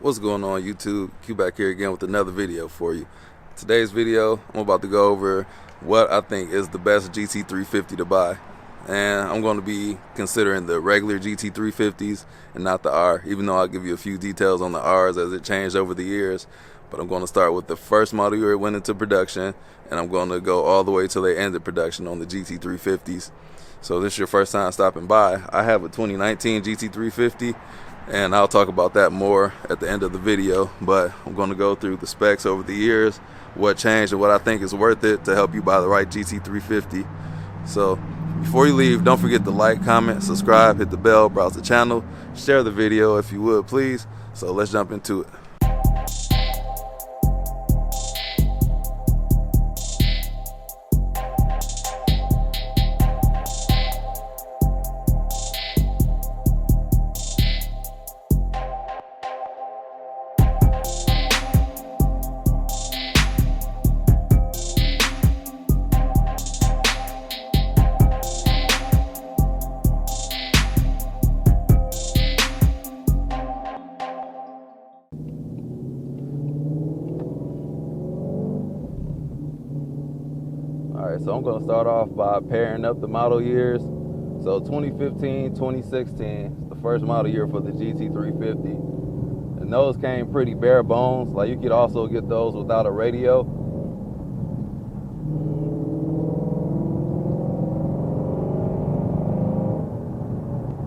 What's going on YouTube? Q back here again with another video for you. Today's video, I'm about to go over what I think is the best GT350 to buy. And I'm going to be considering the regular GT350s and not the R, even though I'll give you a few details on the Rs as it changed over the years. But I'm going to start with the first model year it went into production, and I'm going to go all the way till they ended production on the GT350s. So if this is your first time stopping by, I have a 2019 GT350, and I'll talk about that more at the end of the video. But I'm going to go through the specs over the years, what changed, and what I think is worth it to help you buy the right GT350. So before you leave, don't forget to like, comment, subscribe, hit the bell, browse the channel, share the video if you would, please. So let's jump into it. Alright, so I'm going to start off by pairing up the model years. So 2015, 2016 is the first model year for the GT350. And those came pretty bare bones. Like, you could also get those without a radio.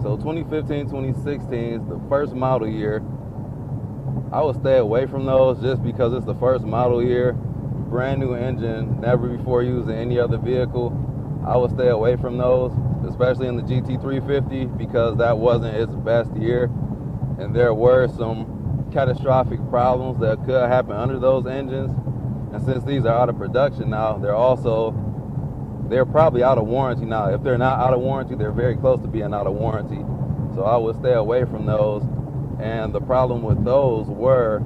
So 2015, 2016 is the first model year. I would stay away from those just because it's the first model year. Brand new engine, never before used in any other vehicle. I would stay away from those, especially in the GT350, because that wasn't its best year, and there were some catastrophic problems that could happen under those engines. And since these are out of production now, they're probably out of warranty now. If they're not out of warranty, they're very close to being out of warranty. So I would stay away from those. And the problem with those were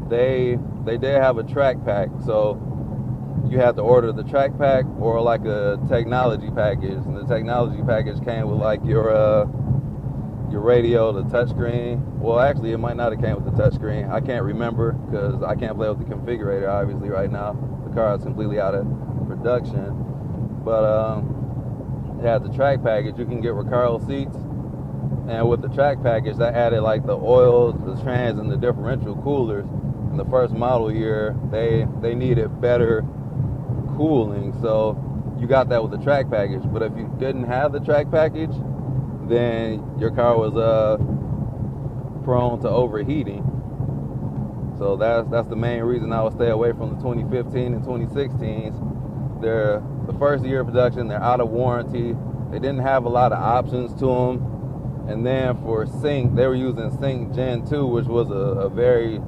they did have a track pack, so you had to order the track pack or like a technology package, and the technology package came with like your radio, the touchscreen. Well, actually, it might not have came with the touchscreen. I can't remember because I can't play with the configurator obviously right now. The car is completely out of production, but it had the track package. You can get Recaro seats, and with the track package, that added like the oils, the trans, and the differential coolers. In the first model year, they needed better cooling, so you got that with the track package. But if you didn't have the track package, then your car was prone to overheating. So that's the main reason I would stay away from the 2015 and 2016s. They're the first year of production, they're out of warranty, they didn't have a lot of options to them. And then for sync, they were using Sync Gen 2, which was a very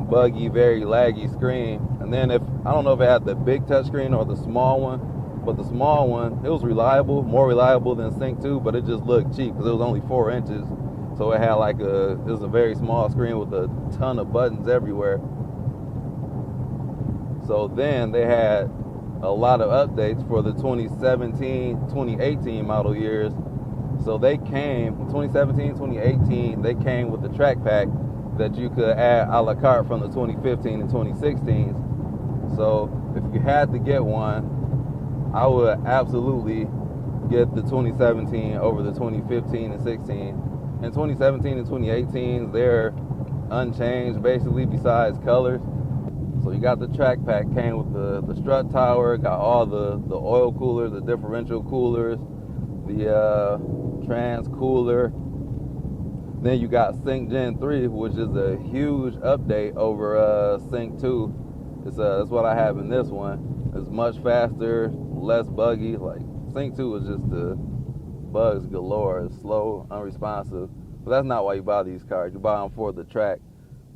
buggy, very laggy screen. And then I don't know if it had the big touch screen or the small one, but the small one, it was reliable, more reliable than Sync 2, but it just looked cheap because it was only 4 inches. So it had it was a very small screen with a ton of buttons everywhere. So then they had a lot of updates for the 2017, 2018 model years. So they came, 2017, 2018, they came with the track pack that you could add a la carte from the 2015 and 2016s. So if you had to get one, I would absolutely get the 2017 over the 2015 and 16. In 2017 and 2018, they're unchanged basically besides colors. So you got the track pack, came with the strut tower, got all the oil coolers, the differential coolers, the trans cooler. Then you got Sync Gen 3, which is a huge update over Sync 2. It's what I have in this one. It's much faster, less buggy. Like, Sync 2 is just the bugs galore. It's slow, unresponsive. But that's not why you buy these cars. You buy them for the track.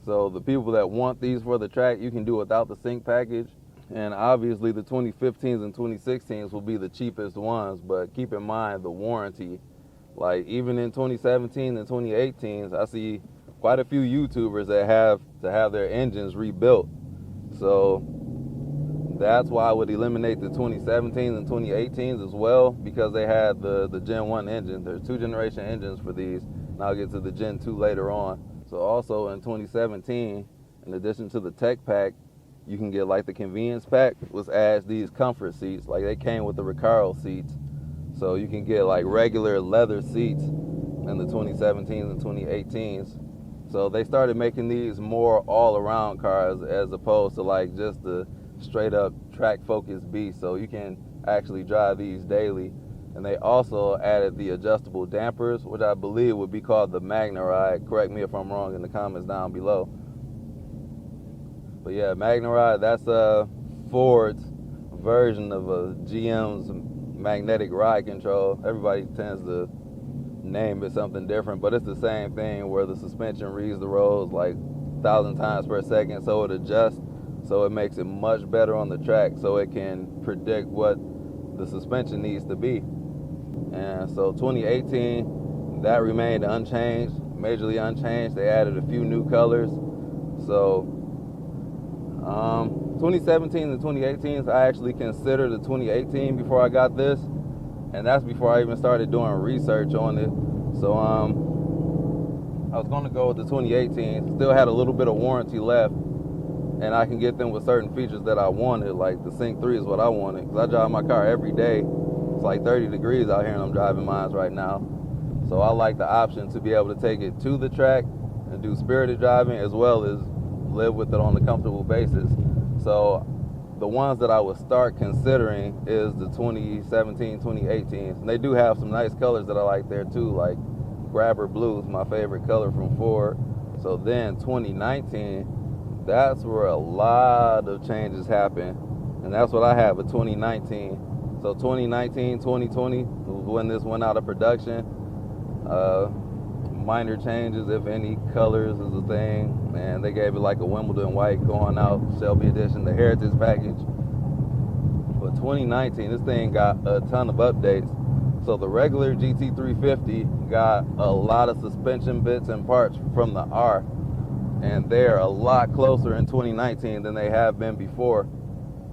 So the people that want these for the track, you can do without the sync package. And obviously the 2015s and 2016s will be the cheapest ones, but keep in mind the warranty. Like, even in 2017 and 2018s, I see quite a few YouTubers that have to have their engines rebuilt. So that's why I would eliminate the 2017s and 2018s as well, because they had the Gen 1 engine. There's 2 generation engines for these, and I'll get to the Gen 2 later on. So also in 2017, in addition to the tech pack, you can get like the convenience pack, which adds these comfort seats. Like they came with the Recaro seats. So you can get like regular leather seats in the 2017s and 2018s. So they started making these more all-around cars as opposed to like just the straight-up track-focused beast. So you can actually drive these daily. And they also added the adjustable dampers, which I believe would be called the MagnaRide. Correct me if I'm wrong in the comments down below. But yeah, MagnaRide, that's Ford's version of a GM's magnetic ride control. Everybody tends to name it something different, but it's the same thing where the suspension reads the roads like 1,000 times per second, so it adjusts, so it makes it much better on the track, so it can predict what the suspension needs to be. And so 2018, that remained unchanged, majorly unchanged. They added a few new colors. So 2017 and 2018, I actually considered the 2018 before I got this, and that's before I even started doing research on it. So I was going to go with the 2018. Still had a little bit of warranty left, and I can get them with certain features that I wanted, like the Sync 3 is what I wanted, because I drive my car every day. It's like 30 degrees out here, and I'm driving mine right now. So I like the option to be able to take it to the track and do spirited driving, as well as live with it on a comfortable basis. So the ones that I would start considering is the 2017, 2018. And they do have some nice colors that I like there too, like Grabber Blue is my favorite color from Ford. So then 2019, that's where a lot of changes happen. And that's what I have with 2019. So 2019, 2020 was when this went out of production. Minor changes, if any. Colors is a thing, and they gave it like a Wimbledon white going out, Shelby edition, the Heritage package. But 2019, this thing got a ton of updates. So the regular GT350 got a lot of suspension bits and parts from the R, and they're a lot closer in 2019 than they have been before.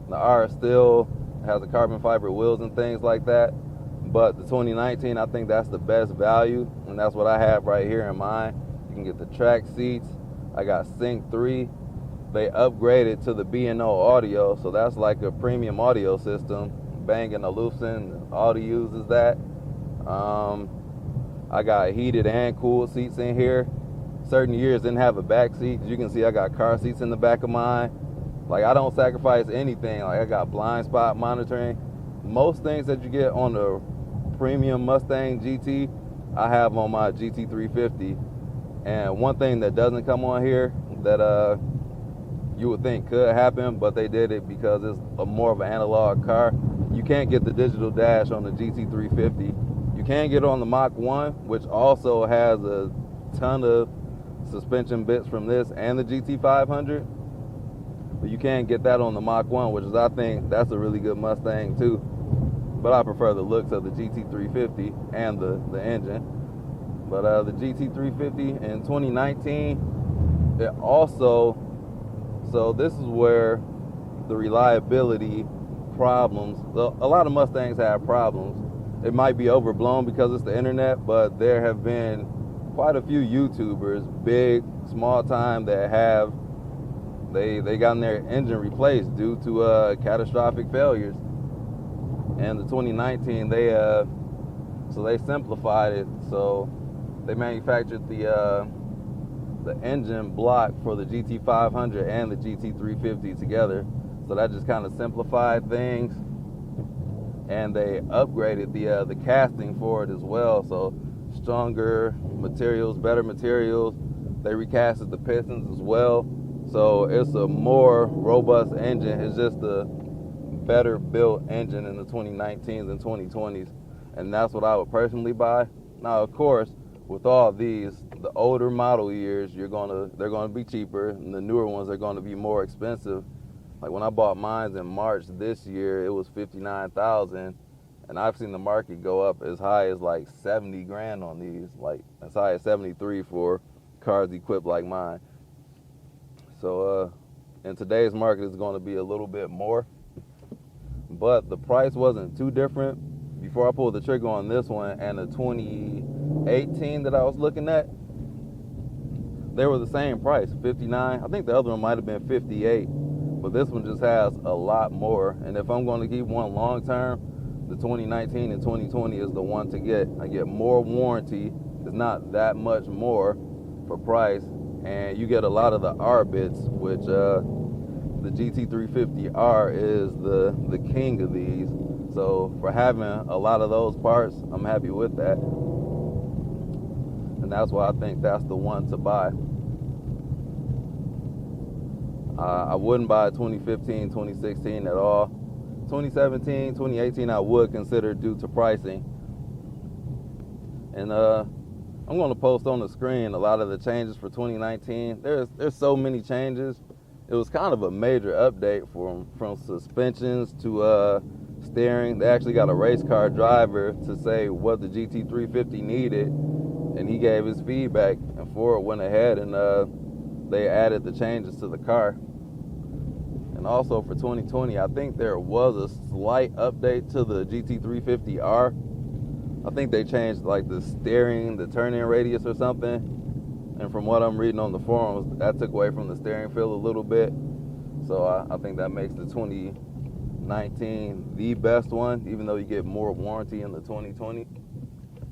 The R still has the carbon fiber wheels and things like that, but the 2019, I think that's the best value, and that's what I have right here in mine. You can get the track seats. I got Sync 3. They upgraded to the B&O audio, so that's like a premium audio system. Bang & Olufsen Audi uses that. I got heated and cooled seats in here. Certain years didn't have a back seat. As you can see, I got car seats in the back of mine. Like, I don't sacrifice anything. Like, I got blind spot monitoring. Most things that you get on the premium Mustang GT, I have on my GT350. And one thing that doesn't come on here that you would think could happen, but they did it because it's more of an analog car. You can't get the digital dash on the GT350. You can get it on the Mach 1, which also has a ton of suspension bits from this and the GT500. But you can't get that on the Mach 1, which is, I think, that's a really good Mustang too. But I prefer the looks of the GT350 and the engine. But the GT350 in 2019, it also, so this is where the reliability problems, a lot of Mustangs have problems. It might be overblown because it's the internet, but there have been quite a few YouTubers, big, small time, that have, they gotten their engine replaced due to catastrophic failures. And the 2019, so they simplified it. So they manufactured the engine block for the GT500 and the GT350 together. So that just kind of simplified things. And they upgraded the casting for it as well. So stronger materials, better materials. They recasted the pistons as well. So it's a more robust engine. It's just a better built engine in the 2019s and 2020s. And that's what I would personally buy. Now, of course, with all these, the older model years, they're gonna be cheaper, and the newer ones are gonna be more expensive. Like when I bought mine in March this year, it was $59,000, and I've seen the market go up as high as like 70 grand on these, like as high as 73 for cars equipped like mine. So in today's market, it's going to be a little bit more, but the price wasn't too different before I pulled the trigger on this one and the 2018 that I was looking at. they were the same price, 59. I think the other one might have been 58, but this one just has a lot more. And if I'm going to keep one long term, the 2019 and 2020 is the one to get. I get more warranty. It's not that much more for price, and you get a lot of the R bits, which the GT350R is the king of these. So for having a lot of those parts, I'm happy with that. And that's why I think that's the one to buy. I wouldn't buy 2015, 2016 at all. 2017, 2018 I would consider due to pricing. And I'm going to post on the screen a lot of the changes for 2019. There's so many changes. It was kind of a major update from suspensions to steering. They actually got a race car driver to say what the GT350 needed, and he gave his feedback, and Ford went ahead and they added the changes to the car. And also for 2020, I think there was a slight update to the GT350R. I think they changed like the steering, the turn-in radius or something. And from what I'm reading on the forums, that took away from the steering feel a little bit. So I think that makes the 2019 the best one, even though you get more warranty in the 2020.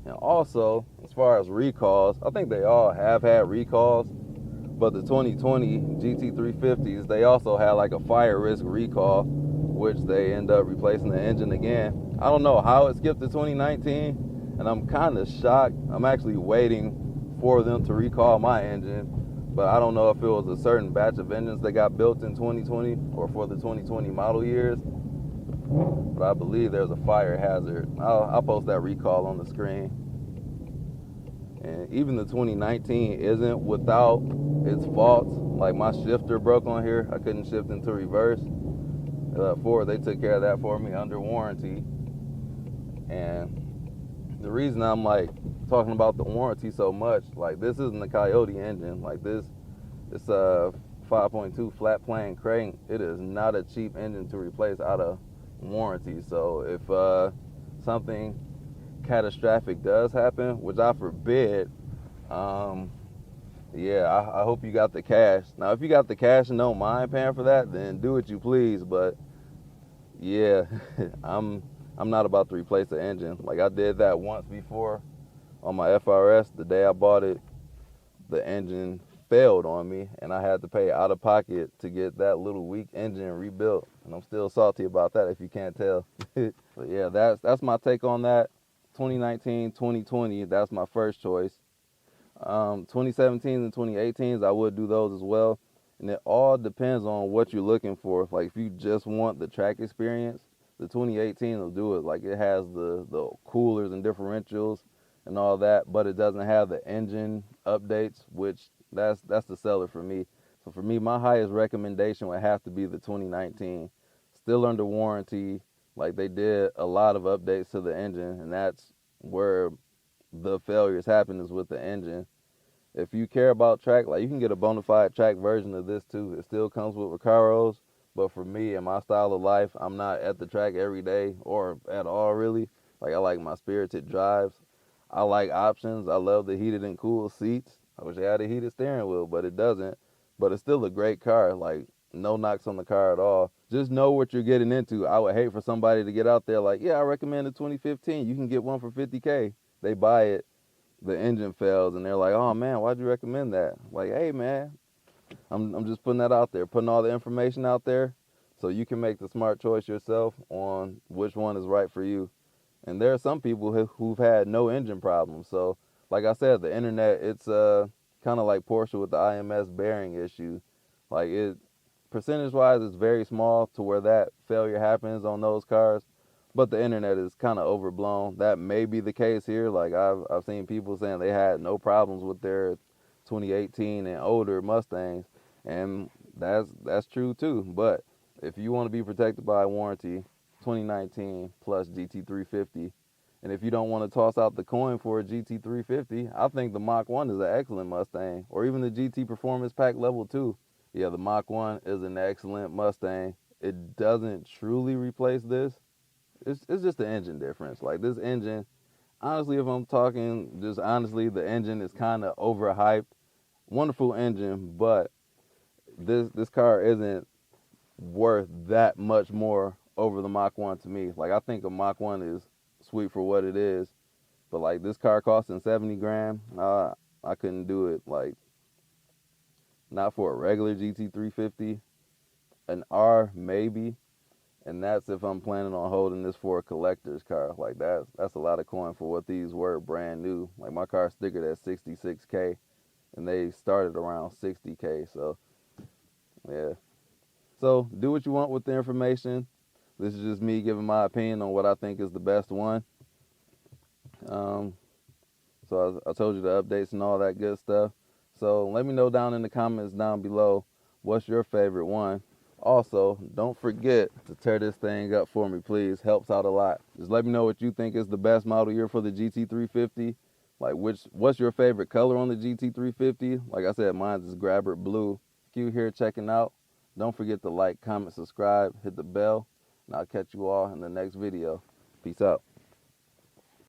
And also, as far as recalls, I think they all have had recalls. But the 2020 GT350s, they also had like a fire risk recall, which they end up replacing the engine again. I don't know how it skipped to 2019, and I'm kind of shocked. I'm actually waiting for them to recall my engine, but I don't know if it was a certain batch of engines that got built in 2020 or for the 2020 model years. But I believe there's a fire hazard. I'll post that recall on the screen. And even the 2019 isn't without its faults. Like my shifter broke on here. I couldn't shift into reverse. Ford, they took care of that for me under warranty. And the reason I'm like talking about the warranty so much, like this isn't a Coyote engine. Like this, it's a 5.2 flat plane crank. It is not a cheap engine to replace out of warranty. So if something catastrophic does happen, which I forbid, yeah, I hope you got the cash. Now, if you got the cash and don't mind paying for that, then do what you please. But yeah, I'm not about to replace the engine. Like I did that once before on my FRS. The day I bought it, the engine failed on me, and I had to pay out of pocket to get that little weak engine rebuilt. And I'm still salty about that, if you can't tell. But yeah, that's my take on that. 2019, 2020, that's my first choice. 2017s and 2018s, I would do those as well. And it all depends on what you're looking for. Like if you just want the track experience, the 2018 will do it. Like it has the coolers and differentials and all that, but it doesn't have the engine updates, which that's the seller for me. So for me, my highest recommendation would have to be the 2019. Still under warranty. Like they did a lot of updates to the engine, and that's where the failures happen, is with the engine. If you care about track, like you can get a bona fide track version of this too. It still comes with Recaros, but for me and my style of life, I'm not at the track every day or at all really. Like I like my spirited drives. I like options. I love the heated and cool seats. I wish it had a heated steering wheel, but it doesn't. But it's still a great car. Like no knocks on the car at all. Just know what you're getting into. I would hate for somebody to get out there like, yeah, I recommend the 2015. You can get one for $50K. They buy it, the engine fails, and they're like, oh man, why'd you recommend that? Like, hey man, I'm just putting that out there, putting all the information out there so you can make the smart choice yourself on which one is right for you. And there are some people who've had no engine problems. So like I said, the internet, it's kind of like Porsche with the IMS bearing issue. Like it, percentage-wise, it's very small to where that failure happens on those cars, but the internet is kind of overblown. That may be the case here. Like I've seen people saying they had no problems with their 2018 and older Mustangs, and that's true too. But if you want to be protected by warranty, 2019 plus GT350. And if you don't want to toss out the coin for a GT350, I think the Mach 1 is an excellent Mustang, or even the GT Performance Pack Level 2. Yeah, the Mach 1 is an excellent Mustang. It doesn't truly replace this. It's just the engine difference. Like this engine, honestly, if I'm talking just honestly, the engine is kind of overhyped wonderful engine, but this car isn't worth that much more over the Mach 1 to me. Like, I think a Mach 1 is sweet for what it is, but like this car costing 70 grand, I couldn't do it. Like, not for a regular GT350. An R maybe, and that's if I'm planning on holding this for a collector's car. Like, that's a lot of coin for what these were brand new. Like, my car stickered at 66K, and they started around 60K. So yeah. So do what you want with the information. This is just me giving my opinion on what I think is the best one. So I told you the updates and all that good stuff. So let me know down in the comments down below, what's your favorite one. Also, don't forget to tear this thing up for me, please. Helps out a lot. Just let me know what you think is the best model year for the GT350. Like, what's your favorite color on the GT350? Like I said, mine is Grabber Blue. Q here checking out. Don't forget to like, comment, subscribe, hit the bell, and I'll catch you all in the next video. Peace out.